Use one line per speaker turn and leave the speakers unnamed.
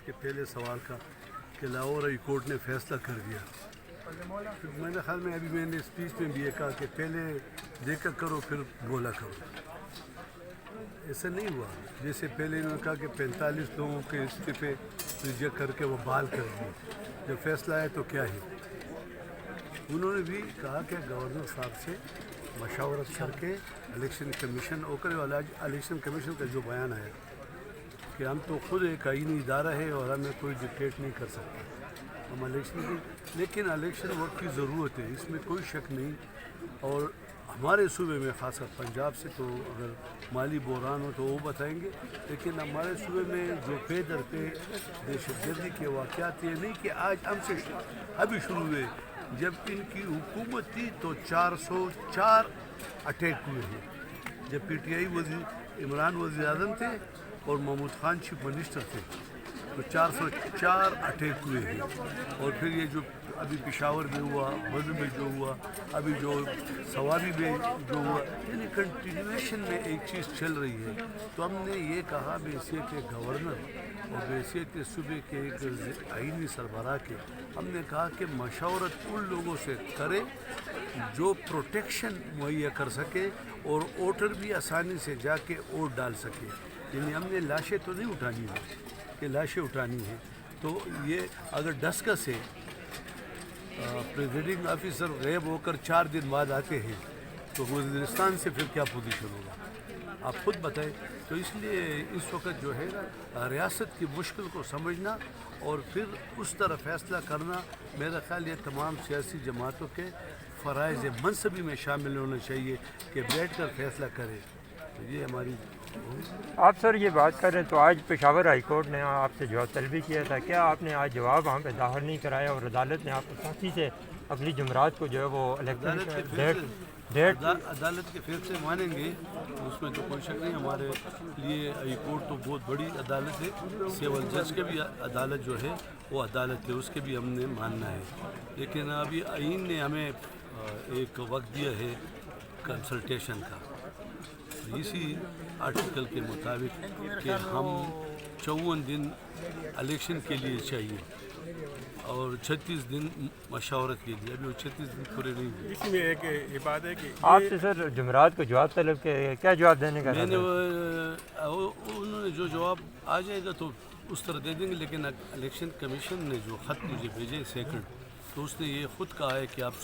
اس کے پہلے سوال کا کہ لاہور ہائی کورٹ نے فیصلہ کر دیا. میرے خیال میں ابھی میں نے اسپیچ میں بھی یہ کہا کہ پہلے دیکھا کرو پھر بولا کرو. ایسا نہیں ہوا. جیسے پہلے انہوں نے کہا کہ 45 لوگوں کے استعفے ریجیکٹ کر کے وہ بحال کر دیے. جب فیصلہ آیا تو کیا ہے. انہوں نے بھی کہا کہ گورنر صاحب سے مشاورت کر کے الیکشن کمیشن الیکشن کمیشن کا جو بیان آیا کہ ہم تو خود ایک آئینی ادارہ ہے اور ہمیں کوئی ڈکٹیٹ نہیں کر سکتا. ہم الیکشن کی لیکن الیکشن وقت کی ضرورت ہے, اس میں کوئی شک نہیں. اور ہمارے صوبے میں خاص کر پنجاب سے تو اگر مالی بحران ہو تو وہ بتائیں گے, لیکن ہمارے صوبے میں جو پے در پہ دہشت گردی کے واقعات یہ نہیں کہ آج ہم سے ابھی شروع ہوئے. جب ان کی حکومت تھی تو 404 اٹیک ہوئے ہیں. جب پی ٹی آئی عمران وزیر اعظم تھے اور محمود خان چیف منسٹر تھے تو 404 اٹیک ہوئے ہیں. اور پھر یہ جو ابھی پشاور میں ہوا, بدر میں جو ہوا, ابھی جو سوابی میں جو ہوا, یعنی کنٹینویشن میں ایک چیز چل رہی ہے. تو ہم نے یہ کہا بحیثیت گورنر اور بحیثیت صوبے کے ایک آئینی سربراہ کے, ہم نے کہا کہ مشاورت ان لوگوں سے کرے جو پروٹیکشن مہیا کر سکے اور ووٹر بھی آسانی سے جا کے ووٹ ڈال سکے. یعنی ہم نے لاشیں تو نہیں اٹھانی ہیں کہ لاشیں اٹھانی ہیں. تو یہ اگر ڈسکا سے پریزائڈنگ آفیسر غائب ہو کر 4 دن بعد آتے ہیں تو وزیرستان سے پھر کیا پوزیشن ہوگا آپ خود بتائیں. تو اس لیے اس وقت جو ہے نا ریاست کی مشکل کو سمجھنا اور پھر اس طرح فیصلہ کرنا, میرا خیال یہ تمام سیاسی جماعتوں کے فرائض منصبی میں شامل ہونا چاہیے کہ بیٹھ کر فیصلہ کرے. تو یہ ہماری.
آپ سر یہ بات کر رہے ہیں تو آج پشاور ہائی کورٹ نے آپ سے جواب طلبی کیا تھا, کیا آپ نے آج جواب وہاں پہ ظاہر نہیں کرایا اور عدالت نے آپ کو سختی سے اگلی جمعرات کو جو ہے وہ الیکشن ڈیٹ
عدالت کے فیصلے مانیں گے, اس میں تو کوئی شک نہیں. ہمارے لیے ہائی کورٹ تو بہت بڑی عدالت ہے. سول جج کے بھی عدالت جو ہے وہ عدالت ہے, اس کے بھی ہم نے ماننا ہے. لیکن ابھی آئین نے ہمیں ایک وقت دیا ہے کنسلٹیشن کا, اسی آرٹیکل کے مطابق کہ ہم 54 دن الیکشن کے لیے چاہیے اور 36 دن مشاورت کے لیے. ابھی وہ 36 دن پورے نہیں ہوئے.
اس میں ایک یہ بات ہے کہ
آپ سے سر جمعرات کو جواب طلب کے کیا جواب دینے کا
میں نے انہوں نے جو جواب آ جائے گا تو اس طرح دے دیں گے. لیکن الیکشن کمیشن نے جو خط مجھے بھیجے 2 تو اس نے یہ خود کہا ہے کہ آپ